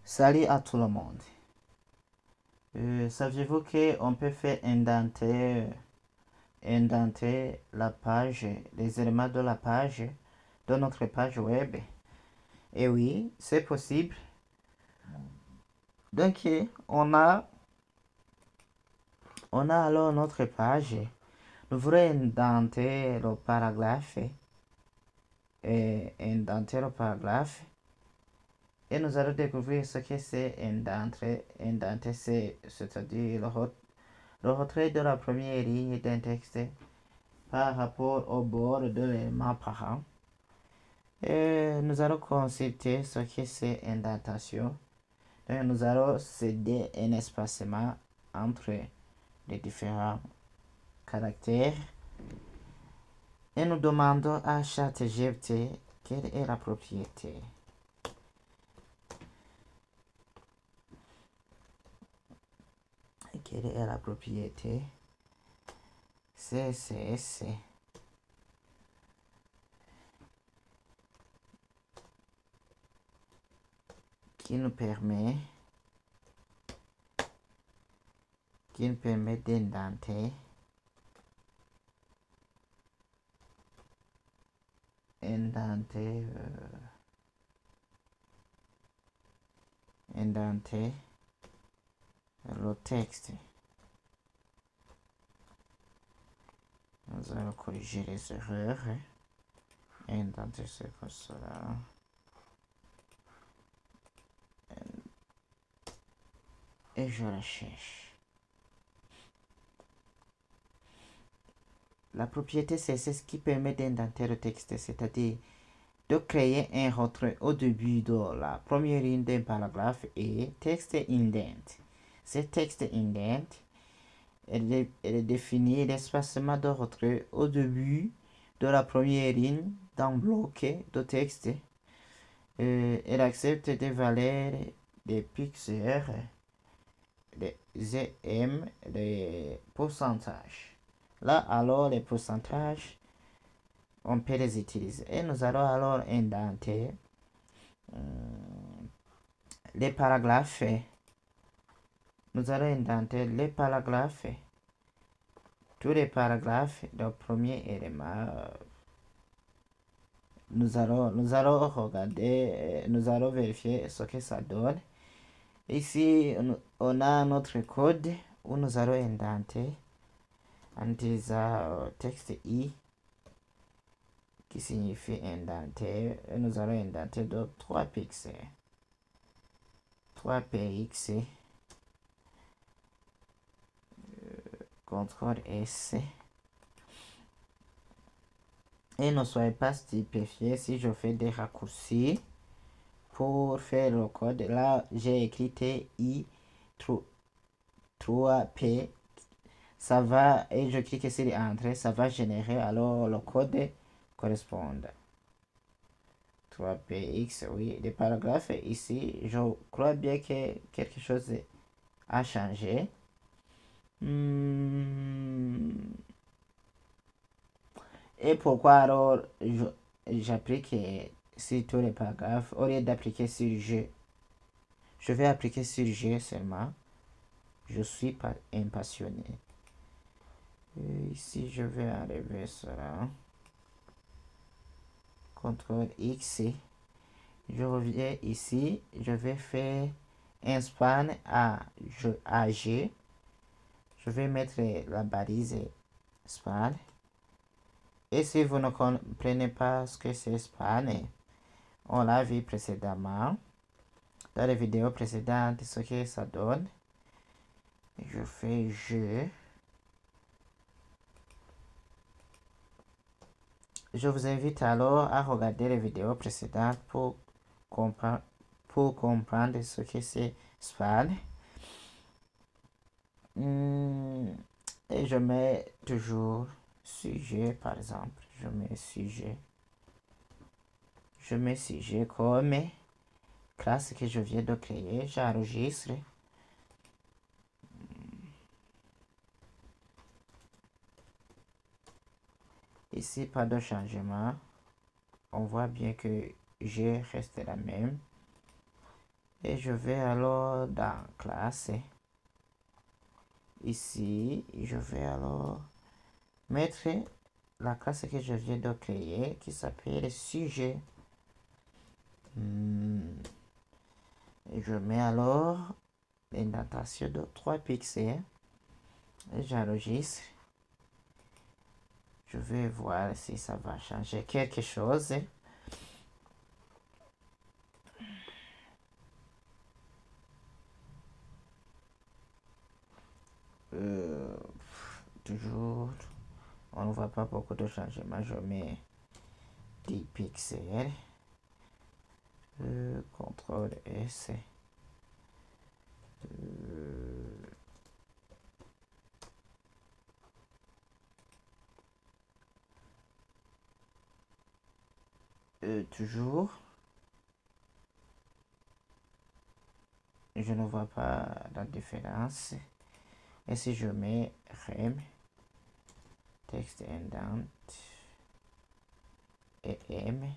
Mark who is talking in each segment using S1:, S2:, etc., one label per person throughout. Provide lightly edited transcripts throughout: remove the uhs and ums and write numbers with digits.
S1: Salut à tout le monde. Saviez-vous qu'on peut faire indenter la page, les éléments de la page, de notre page web? Et oui, c'est possible. Donc, on a alors notre page. Nous voulons indenter le paragraphe. Indenter le paragraphe. Et nous allons découvrir ce que c'est indenter. Indenter, c'est-à-dire le retrait de la première ligne d'un texte par rapport au bord de l'élément parent. Et nous allons consulter ce que c'est indentation. Donc, nous allons céder un espacement entre les différents caractères. Et nous demandons à ChatGPT quelle est la propriété. Quelle est la propriété CSS qui nous permet d'indenter le texte. Nous allons corriger les erreurs. Indenter, c'est comme cela. Et je la cherche. La propriété CSS qui permet d'indenter le texte, c'est-à-dire de créer un retrait au début de la première ligne d'un paragraphe et texte indent. Ce texte indent, elle définit l'espacement de retrait au début de la première ligne d'un bloc de texte. Elle accepte des valeurs des pixels, des EM, des pourcentages. Là, alors, les pourcentages, on peut les utiliser. Et nous allons alors indenter les paragraphes. Nous allons indenter les paragraphes. Tous les paragraphes du premier élément. Nous allons regarder, nous allons vérifier ce que ça donne. Ici, on a notre code où nous allons indenter en disant texte I qui signifie indenter. Et nous allons indenter de 3 pixels. 3 px. CTRL S. Et ne soyez pas stupéfiés si je fais des raccourcis pour faire le code. Là, j'ai écrit TI 3P. Ça va, et je clique sur Entrée, ça va générer alors le code correspond. 3px, oui, les paragraphes ici, je crois bien que quelque chose a changé. Et pourquoi alors j'applique sur tous les paragraphes au lieu d'appliquer sur G? Je vais appliquer sur G seulement. Je suis pas impassionné. Et ici, je vais enlever cela. CTRL X. Je reviens ici. Je vais faire un span à G. Je vais mettre la balise span. Et si vous ne comprenez pas ce que c'est span, on l'a vu précédemment. Dans les vidéos précédentes, ce que ça donne. Je fais G. Je vous invite alors à regarder les vidéos précédentes pour comprendre ce que c'est span. Et je mets toujours sujet, par exemple. Je mets sujet. Je mets sujet comme classe que je viens de créer. J'enregistre. Ici, pas de changement. On voit bien que G reste la même. Et je vais alors dans classe. Ici, je vais alors mettre la classe que je viens de créer qui s'appelle sujet. Et je mets alors l'indentation de 3 pixels. Et j'enregistre. Je vais voir si ça va changer quelque chose. Toujours, on ne voit pas beaucoup de changements. Je mets 10 pixels. CTRL S. Toujours, je ne vois pas la différence. Et si je mets rem, texte indent et m,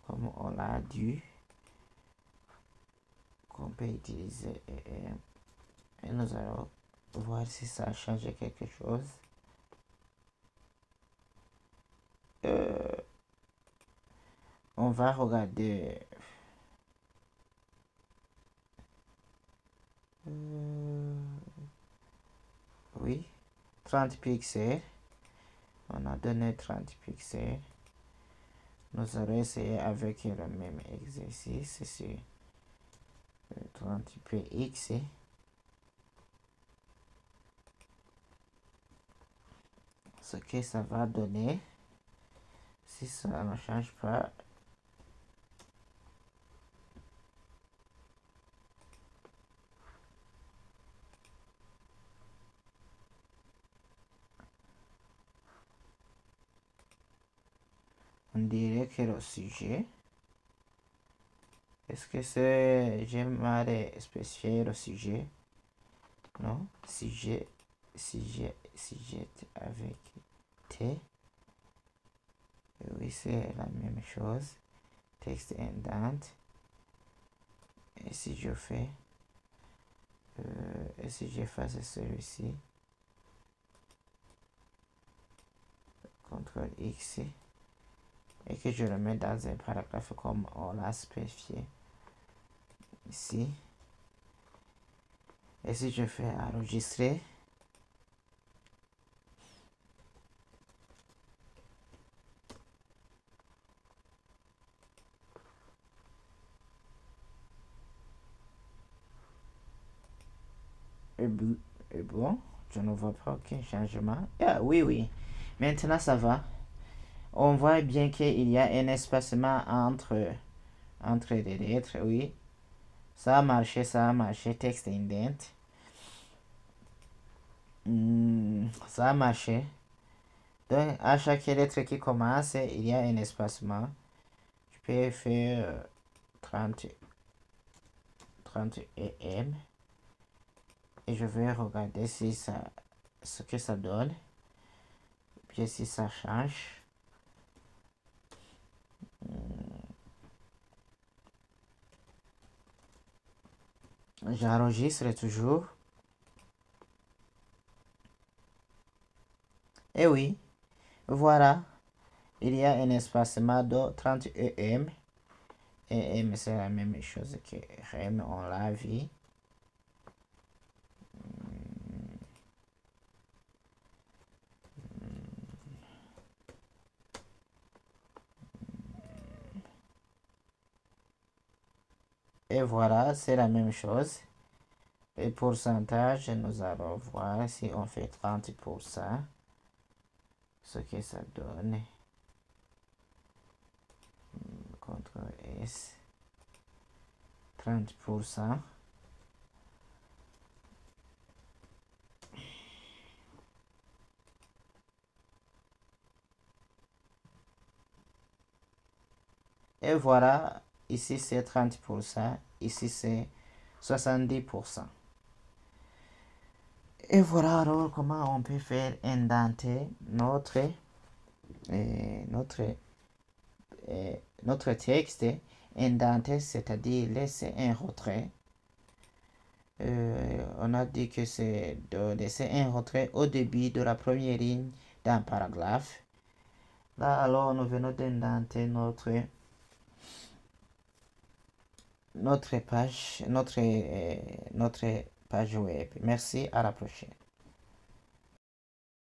S1: comme on l'a dit, qu'on peut utiliser m, et nous allons voir si ça a changé quelque chose. On va regarder. Oui, 30 pixels. On a donné 30 pixels. Nous allons essayer avec le même exercice sur 30 px. Ce que ça va donner, si ça ne change pas, on dirait que le sujet, est-ce que c'est, j'ai mal spécifié le sujet? Non, sujet avec T. Oui, c'est la même chose. Texte indent. Et si je fais, et si j'efface celui-ci, CTRL X, et que je le mets dans un paragraphe comme on l'a spécifié ici. Et si je fais enregistrer, et bon, je ne vois pas aucun changement. Ah, oui, maintenant ça va. On voit bien qu'il y a un espacement entre les lettres, oui. Ça a marché, texte indent. Ça a marché. Donc, à chaque lettre qui commence, il y a un espacement. Je peux faire 30 em. Et je vais regarder si ça, ce que ça donne. Puis si ça change. J'enregistre toujours. Et oui, voilà. Il y a un espacement de 30 em. Et em, c'est la même chose que rem, on l'a vu. Et voilà, c'est la même chose. Et pourcentage, nous allons voir si on fait 30%, ce que ça donne. CTRL S, 30%. Et voilà, ici c'est 30%, ici c'est 70%. Et voilà alors comment on peut faire indenter notre texte indenté, c'est-à-dire laisser un retrait. On a dit que c'est de laisser un retrait au début de la première ligne d'un paragraphe. Là, alors, nous venons d'indenter notre page web. Merci, à la prochaine.